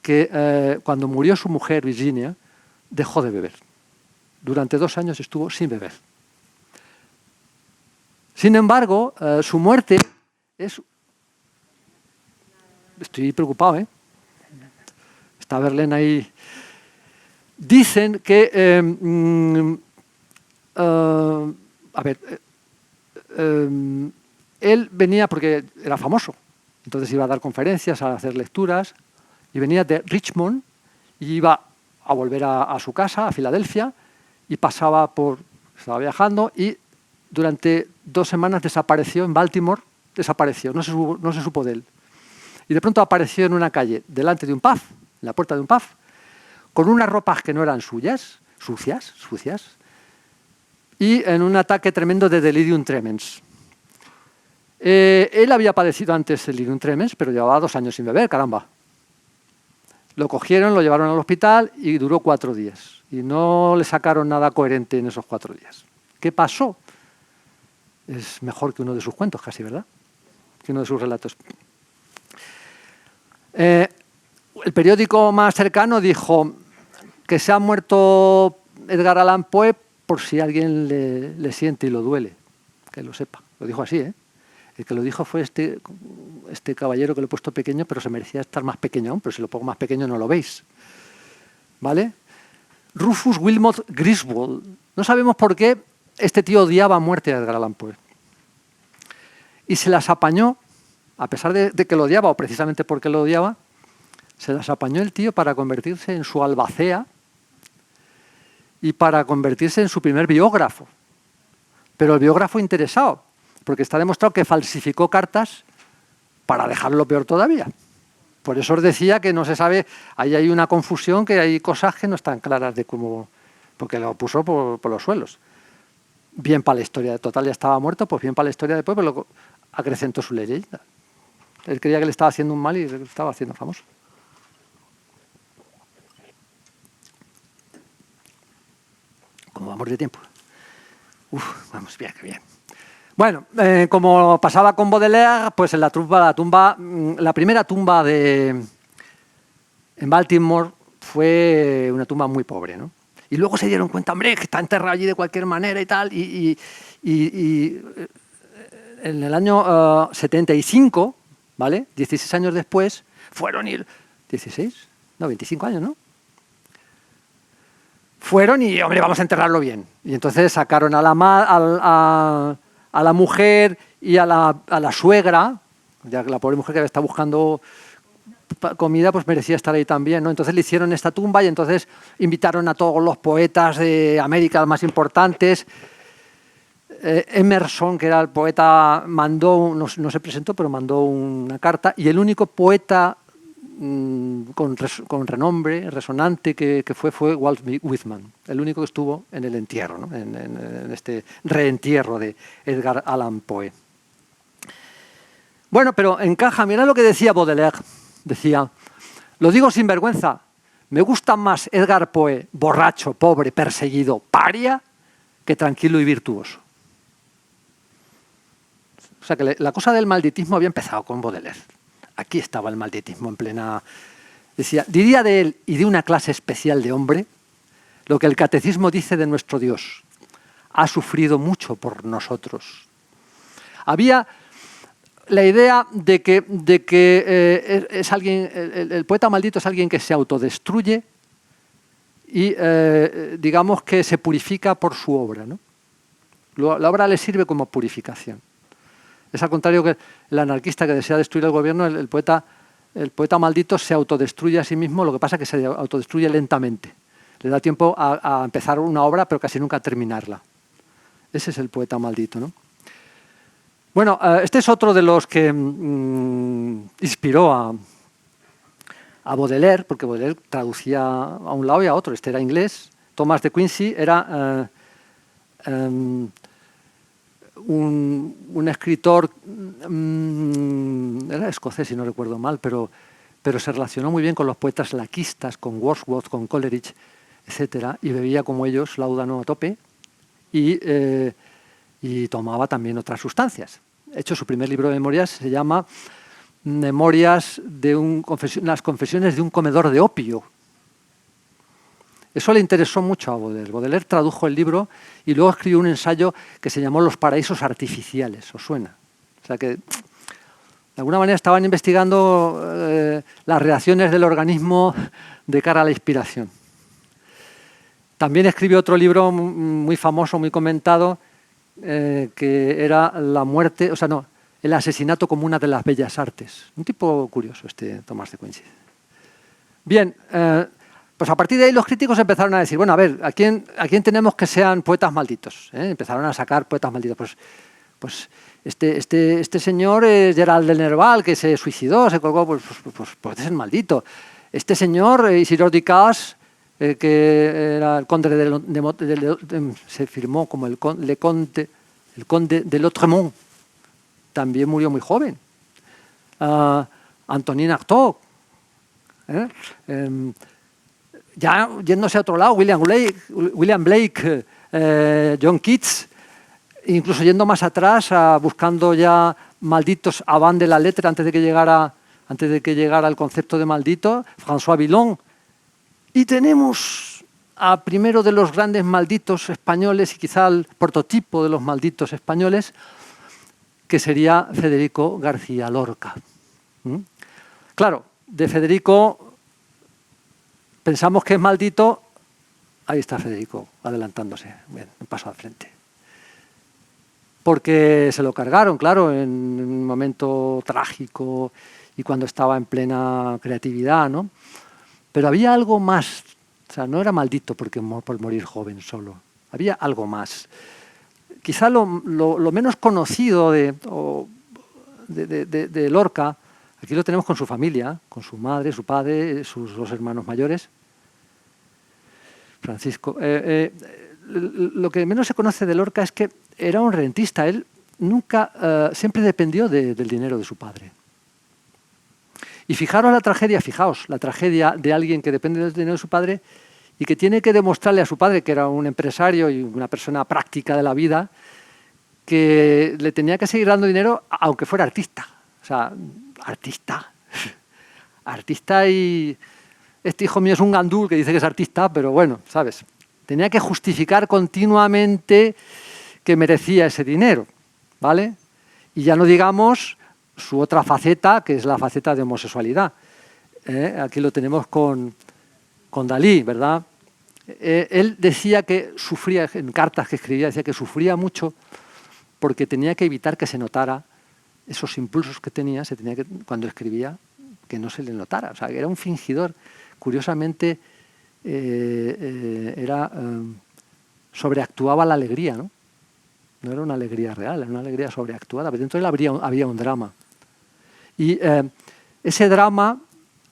que cuando murió su mujer, Virginia, dejó de beber. Durante 2 años estuvo sin beber. Sin embargo, su muerte es... Estoy preocupado, ¿eh? Está Verlaine ahí. Dicen que... él venía porque era famoso, entonces iba a dar conferencias, a hacer lecturas, y venía de Richmond y iba a volver a su casa, a Filadelfia, y estaba viajando y durante 2 semanas desapareció en Baltimore, desapareció, no se supo de él. Y de pronto apareció en una calle, delante de un pub, en la puerta de un pub, con unas ropas que no eran suyas, sucias, y en un ataque tremendo de delirium tremens. Él había padecido antes delirium tremens, pero llevaba 2 años sin beber, caramba. Lo cogieron, lo llevaron al hospital y duró 4 días. Y no le sacaron nada coherente en esos 4 días. ¿Qué pasó? Es mejor que uno de sus cuentos casi, ¿verdad? Que uno de sus relatos. El periódico más cercano dijo que se ha muerto Edgar Allan Poe por si alguien le siente y lo duele. Que lo sepa. Lo dijo así, ¿eh? El que lo dijo fue este caballero que lo he puesto pequeño, pero se merecía estar más pequeño aún, pero si lo pongo más pequeño no lo veis. ¿Vale? Rufus Wilmot Griswold. No sabemos por qué este tío odiaba a muerte a Edgar Allan Poe. Y se las apañó, a pesar de que lo odiaba, o precisamente porque lo odiaba, se las apañó el tío para convertirse en su albacea y para convertirse en su primer biógrafo. Pero el biógrafo interesado, porque está demostrado que falsificó cartas para dejarlo peor todavía. Por eso os decía que no se sabe, ahí hay una confusión, que hay cosas que no están claras de cómo, porque lo puso por los suelos. Bien para la historia, de total ya estaba muerto, pues bien para la historia después, pero acrecentó su leyenda. Él creía que le estaba haciendo un mal y le estaba haciendo famoso. ¿Cómo vamos de tiempo? Vamos bien, qué bien. Bueno, como pasaba con Baudelaire, pues en la primera tumba en Baltimore fue una tumba muy pobre, ¿no? Y luego se dieron cuenta, hombre, que está enterrado allí de cualquier manera y tal. Y en el año 75, ¿vale? 16 años después, fueron y... ¿16? No, 25 años, ¿no? Fueron y, hombre, vamos a enterrarlo bien. Y entonces sacaron a la mujer y a la suegra, ya que la pobre mujer que está buscando comida, pues merecía estar ahí también, ¿no? Entonces le hicieron esta tumba y entonces invitaron a todos los poetas de América más importantes. Emerson, que era el poeta, mandó, no se presentó, pero mandó una carta, y el único poeta con renombre, resonante que fue Walt Whitman, el único que estuvo en el entierro, ¿no? en este reentierro de Edgar Allan Poe. Bueno, pero encaja, mirad lo que decía Baudelaire. Decía, lo digo sin vergüenza, me gusta más Edgar Poe, borracho, pobre, perseguido, paria, que tranquilo y virtuoso. O sea que la cosa del malditismo había empezado con Baudelaire. Aquí estaba el malditismo en plena... Decía, diría de él y de una clase especial de hombre lo que el catecismo dice de nuestro Dios. Ha sufrido mucho por nosotros. Había la idea de que es alguien, el poeta maldito es alguien que se autodestruye y digamos que se purifica por su obra, ¿no? La obra le sirve como purificación. Es al contrario que el anarquista que desea destruir el gobierno, el poeta maldito se autodestruye a sí mismo, lo que pasa es que se autodestruye lentamente. Le da tiempo a empezar una obra, pero casi nunca a terminarla. Ese es el poeta maldito, ¿no? Bueno, este es otro de los que inspiró a Baudelaire, porque Baudelaire traducía a un lado y a otro. Este era inglés. Thomas de Quincey era un escritor, era escocés si no recuerdo mal, pero se relacionó muy bien con los poetas laquistas, con Wordsworth, con Coleridge, etcétera, y bebía como ellos láudano a tope y tomaba también otras sustancias. De hecho, su primer libro de memorias se llama Memorias las confesiones de un comedor de opio. Eso le interesó mucho a Baudelaire. Baudelaire tradujo el libro y luego escribió un ensayo que se llamó Los paraísos artificiales. ¿Os suena? O sea que, de alguna manera, estaban investigando las reacciones del organismo de cara a la inspiración. También escribió otro libro muy famoso, muy comentado, que era la muerte, el asesinato como una de las bellas artes. Un tipo curioso este Tomás de Quincey. Bien, Pues a partir de ahí los críticos empezaron a decir, bueno, a ver, ¿a quién tenemos que sean poetas malditos? Empezaron a sacar poetas malditos. Pues este señor es Gerald de Nerval, que se suicidó, se colgó, pues es el maldito. Este señor, Isidore Ducasse, que era el conde se firmó como el conde de Lautréamont, también murió muy joven. Antonin Artaud, ya yéndose a otro lado, William Blake, John Keats, incluso yendo más atrás, buscando ya malditos avant de la letra antes de que llegara el concepto de maldito, François Villon. Y tenemos a primero de los grandes malditos españoles y quizá el prototipo de los malditos españoles, que sería Federico García Lorca. Claro, de Federico pensamos que es maldito. Ahí está Federico adelantándose, bien, un paso al frente. Porque se lo cargaron, claro, en un momento trágico y cuando estaba en plena creatividad, ¿no? Pero había algo más, o sea, no era maldito por morir joven solo, había algo más. Quizá lo menos conocido de Lorca, aquí lo tenemos con su familia, con su madre, su padre, sus dos hermanos mayores, Francisco. Lo que menos se conoce de Lorca es que era un rentista. Él nunca, siempre dependió del dinero de su padre. Y fijaos la tragedia de alguien que depende del dinero de su padre y que tiene que demostrarle a su padre, que era un empresario y una persona práctica de la vida, que le tenía que seguir dando dinero aunque fuera artista. O sea, artista y... Este hijo mío es un gandul que dice que es artista, pero bueno, ¿sabes? Tenía que justificar continuamente que merecía ese dinero, ¿vale? Y ya no digamos su otra faceta, que es la faceta de homosexualidad. Aquí lo tenemos con Dalí, ¿verdad? Él decía que sufría, en cartas que escribía, decía que sufría mucho porque tenía que evitar que se notara esos impulsos que tenía, cuando escribía, que no se le notara. O sea, era un fingidor. Curiosamente, sobreactuaba la alegría, ¿no? No era una alegría real, era una alegría sobreactuada, pero dentro de él había un drama. Y ese drama,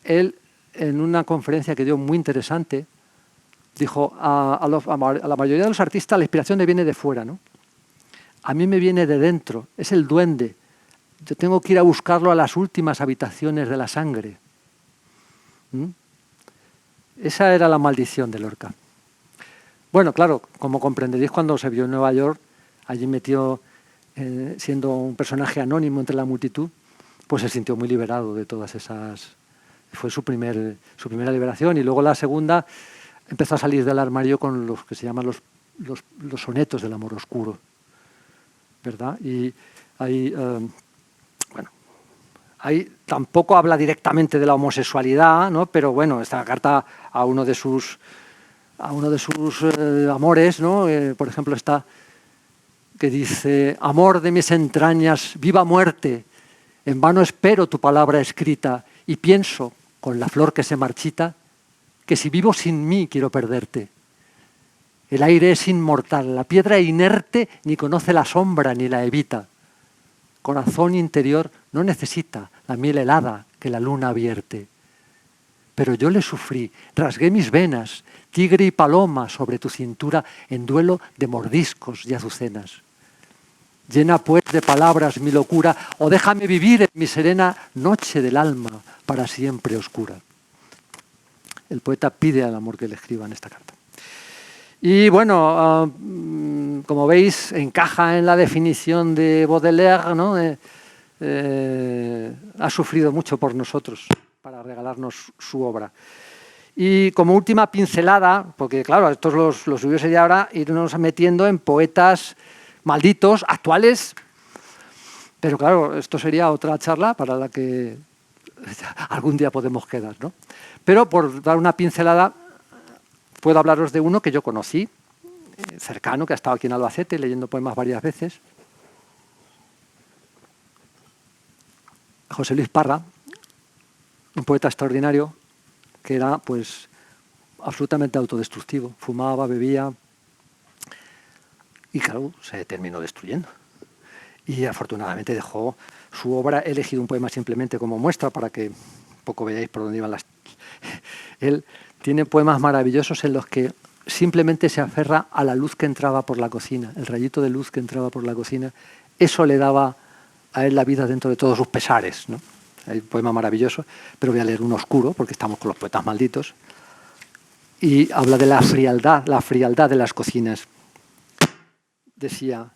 él, en una conferencia que dio muy interesante, dijo, a la mayoría de los artistas la inspiración le viene de fuera, ¿no? A mí me viene de dentro, es el duende. Yo tengo que ir a buscarlo a las últimas habitaciones de la sangre. Esa era la maldición de Lorca. Bueno, claro, como comprenderéis, cuando se vio en Nueva York, allí metió, siendo un personaje anónimo entre la multitud, pues se sintió muy liberado de todas esas... Fue su primera liberación. Y luego la segunda empezó a salir del armario con los que se llaman los sonetos del amor oscuro, ¿verdad? Y ahí, ahí tampoco habla directamente de la homosexualidad, ¿no? Pero bueno, esta carta a uno de sus amores, ¿no? Por ejemplo, esta que dice: amor de mis entrañas, viva muerte, en vano espero tu palabra escrita y pienso, con la flor que se marchita, que si vivo sin mí quiero perderte. El aire es inmortal, la piedra inerte ni conoce la sombra ni la evita. Corazón interior no necesita la miel helada que la luna vierte. Pero yo le sufrí, rasgué mis venas, tigre y paloma sobre tu cintura en duelo de mordiscos y azucenas. Llena pues de palabras mi locura, o déjame vivir en mi serena noche del alma para siempre oscura. El poeta pide al amor que le escriba en esta carta. Y bueno, como veis, encaja en la definición de Baudelaire, ¿no? Ha sufrido mucho por nosotros para regalarnos su obra. Y como última pincelada, porque claro, esto es lo suyo sería ahora irnos metiendo en poetas malditos, actuales, pero claro, esto sería otra charla para la que algún día podemos quedar, ¿no? Pero por dar una pincelada, puedo hablaros de uno que yo conocí, cercano, que ha estado aquí en Albacete leyendo poemas varias veces. José Luis Parra, un poeta extraordinario que era, pues, absolutamente autodestructivo. Fumaba, bebía y, claro, se terminó destruyendo. Y afortunadamente dejó su obra. He elegido un poema simplemente como muestra para que un poco veáis por dónde iban las... Él tiene poemas maravillosos en los que simplemente se aferra a la luz que entraba por la cocina, el rayito de luz que entraba por la cocina. Eso le daba a él la vida dentro de todos sus pesares, ¿no? Hay un poema maravilloso, pero voy a leer uno oscuro porque estamos con los poetas malditos. Y habla de la frialdad de las cocinas. Decía: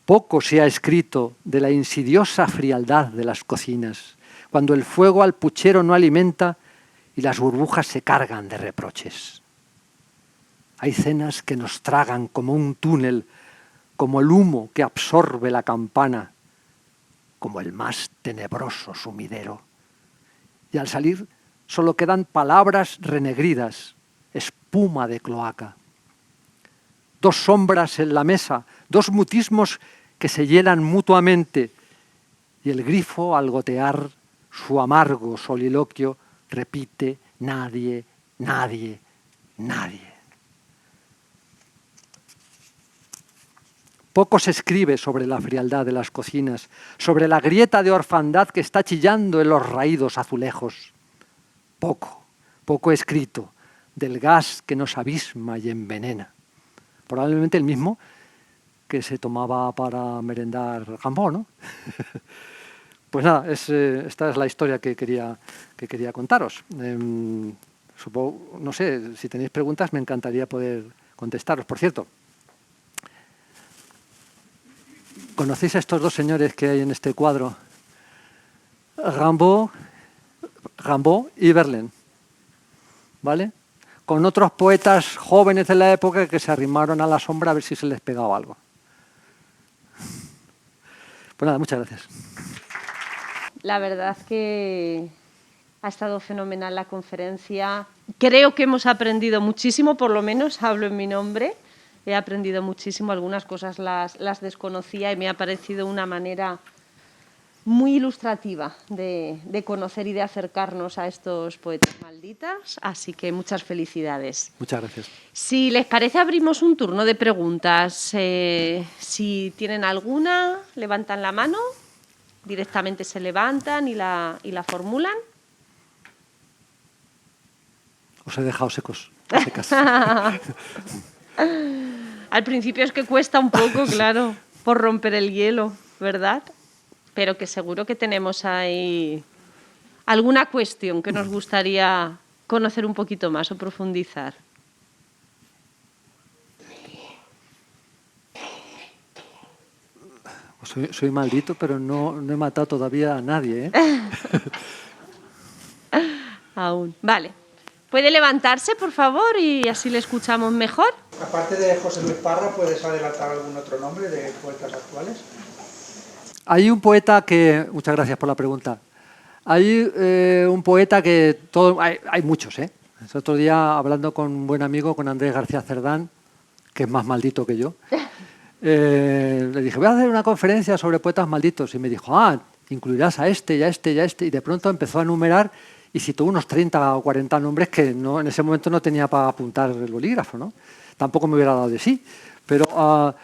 poco se ha escrito de la insidiosa frialdad de las cocinas, cuando el fuego al puchero no alimenta y las burbujas se cargan de reproches. Hay cenas que nos tragan como un túnel, como el humo que absorbe la campana, como el más tenebroso sumidero. Y al salir solo quedan palabras renegridas, espuma de cloaca. Dos sombras en la mesa, dos mutismos que se llenan mutuamente, y el grifo, al gotear su amargo soliloquio, repite: nadie, nadie, nadie. Poco se escribe sobre la frialdad de las cocinas, sobre la grieta de orfandad que está chillando en los raídos azulejos. Poco escrito del gas que nos abisma y envenena. Probablemente el mismo que se tomaba para merendar Rimbaud, ¿no? Pues nada, esta es la historia que quería contaros. Supongo, no sé, si tenéis preguntas me encantaría poder contestaros. Por cierto, ¿conocéis a estos dos señores que hay en este cuadro? Rimbaud y Verlaine, ¿vale? Con otros poetas jóvenes de la época que se arrimaron a la sombra a ver si se les pegaba algo. Pues nada, muchas gracias. La verdad que ha estado fenomenal la conferencia. Creo que hemos aprendido muchísimo, por lo menos hablo en mi nombre. He aprendido muchísimo, algunas cosas las desconocía y me ha parecido una manera muy ilustrativa de conocer y de acercarnos a estos poetas malditas. Así que muchas felicidades. Muchas gracias. Si les parece, abrimos un turno de preguntas. Si tienen alguna, levantan la mano. Directamente se levantan y la formulan. Os he dejado secos. Secas. Al principio es que cuesta un poco, claro, por romper el hielo, ¿verdad? Pero que seguro que tenemos ahí alguna cuestión que nos gustaría conocer un poquito más o profundizar. Soy maldito, pero no he matado todavía a nadie, ¿eh? Aún. Vale. ¿Puede levantarse, por favor, y así le escuchamos mejor? Aparte de José Luis Parra, ¿puedes adelantar algún otro nombre de poetas actuales? Hay un poeta que... Muchas gracias por la pregunta. Hay un poeta que... Hay muchos, ¿eh? El otro día, hablando con un buen amigo, con Andrés García Cerdán, que es más maldito que yo, le dije, voy a hacer una conferencia sobre poetas malditos. Y me dijo, incluirás a este, y a este, y a este. Y de pronto empezó a enumerar y citó unos 30 o 40 nombres que en ese momento no tenía para apuntar el bolígrafo, ¿no? Tampoco me hubiera dado de sí. Pero,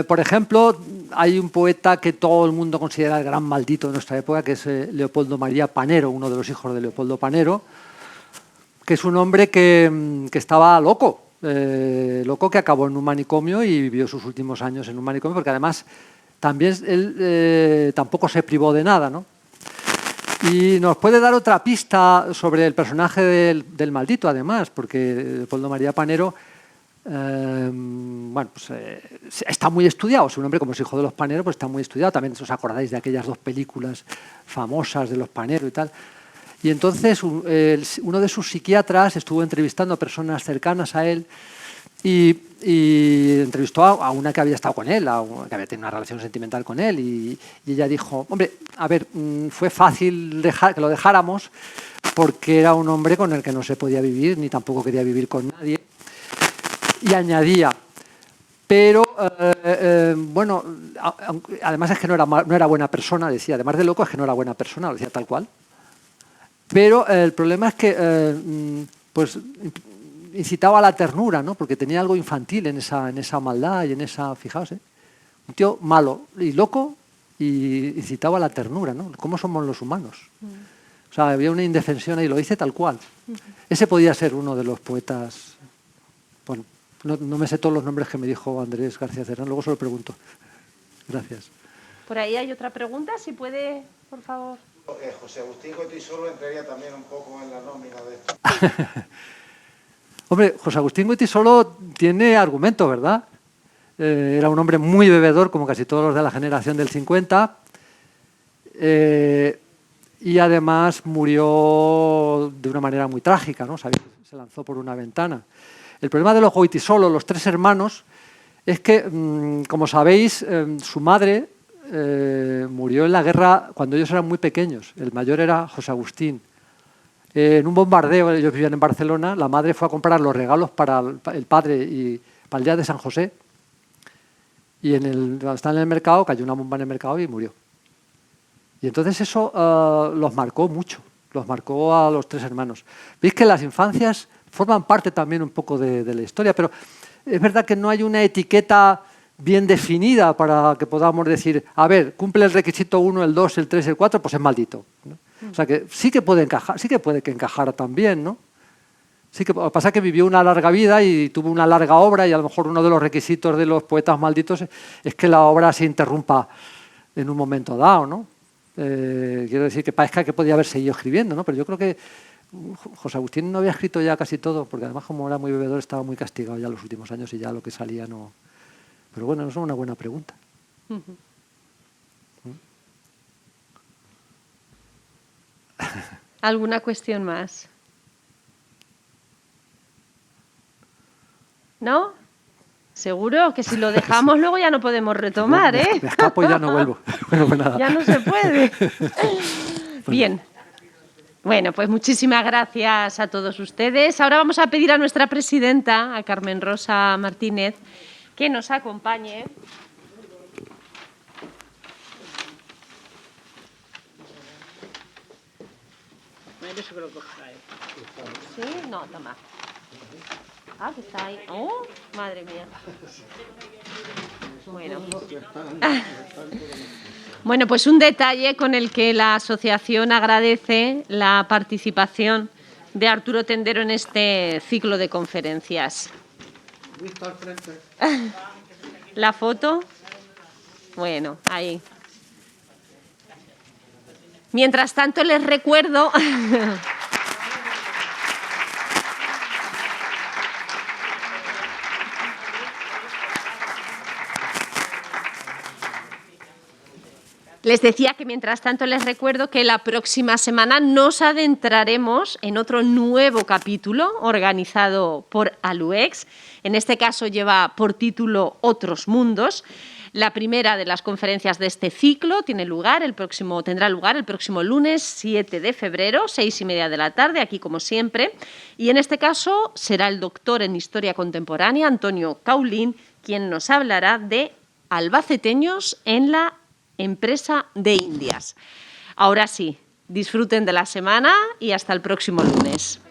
por ejemplo, hay un poeta que todo el mundo considera el gran maldito de nuestra época, que es Leopoldo María Panero, uno de los hijos de Leopoldo Panero, que es un hombre que estaba loco, que acabó en un manicomio y vivió sus últimos años en un manicomio, porque además también él tampoco se privó de nada, ¿no? Y nos puede dar otra pista sobre el personaje del maldito, además, porque Leopoldo María Panero está muy estudiado. Es un hombre, como es hijo de los Panero, pues está muy estudiado. También os acordáis de aquellas dos películas famosas de los Panero y tal. Y entonces uno de sus psiquiatras estuvo entrevistando a personas cercanas a él y entrevistó a una que había estado con él, que había tenido una relación sentimental con él, y ella dijo, hombre, a ver, fue fácil que lo dejáramos porque era un hombre con el que no se podía vivir, ni tampoco quería vivir con nadie. Y añadía, pero bueno, además es que no era buena persona, decía, además de loco es que no era buena persona, lo decía tal cual. Pero el problema es que pues incitaba a la ternura, ¿no? Porque tenía algo infantil en esa maldad y en esa, fijaos, un tío malo y loco y incitaba a la ternura, ¿no? ¿Cómo somos los humanos? O sea, había una indefensión y lo dice tal cual. Ese podía ser uno de los poetas. Bueno, no me sé todos los nombres que me dijo Andrés García Cerrán, luego se lo pregunto. Gracias. Por ahí hay otra pregunta, si puede, por favor. José Agustín Goytisolo entraría también un poco en la nómina de esto. Hombre, José Agustín Goytisolo tiene argumento, ¿verdad? Era un hombre muy bebedor, como casi todos los de la generación del 50, y además murió de una manera muy trágica, ¿no? Se lanzó por una ventana. El problema de los Goytisolo, los tres hermanos, es que, como sabéis, su madre murió en la guerra cuando ellos eran muy pequeños. El mayor era José Agustín. En un bombardeo, ellos vivían en Barcelona, la madre fue a comprar los regalos para el padre y para el día de San José. Y cuando estaban en el mercado, cayó una bomba en el mercado y murió. Y entonces eso los marcó mucho, los marcó a los tres hermanos. Veis que las infancias forman parte también un poco de la historia, pero es verdad que no hay una etiqueta bien definida para que podamos decir, a ver, cumple el requisito 1, el 2, el 3, el 4, pues es maldito, ¿no? O sea que sí que puede encajar, sí que puede que encajara también, ¿no? Sí que pasa que vivió una larga vida y tuvo una larga obra y a lo mejor uno de los requisitos de los poetas malditos es que la obra se interrumpa en un momento dado, ¿no? Quiero decir que parezca que podía haber seguido escribiendo, ¿no? Pero yo creo que José Agustín no había escrito ya casi todo, porque además como era muy bebedor estaba muy castigado ya los últimos años y ya lo que salía no... Pero bueno, eso es una buena pregunta. ¿Alguna cuestión más? ¿No? Seguro que si lo dejamos luego ya no podemos retomar, ¿eh? Me escapo y ya no vuelvo. Bueno, pues nada. Ya no se puede. Bien. Bueno, pues muchísimas gracias a todos ustedes. Ahora vamos a pedir a nuestra presidenta, a Carmen Rosa Martínez, que nos acompañe. ¿Sí? No, toma. Ah, que está ahí. ¡Oh! Madre mía. Bueno. Bueno, pues un detalle con el que la asociación agradece la participación de Arturo Tendero en este ciclo de conferencias. ¿La foto? Bueno, ahí. Mientras tanto, les recuerdo... Les decía que mientras tanto les recuerdo que la próxima semana nos adentraremos en otro nuevo capítulo organizado por Aluex. En este caso lleva por título Otros Mundos. La primera de las conferencias de este ciclo tendrá lugar el próximo lunes 7 de febrero, 6:30 de la tarde, aquí como siempre. Y en este caso será el doctor en Historia Contemporánea, Antonio Caulín, quien nos hablará de albaceteños en la empresa de Indias. Ahora sí, disfruten de la semana y hasta el próximo lunes.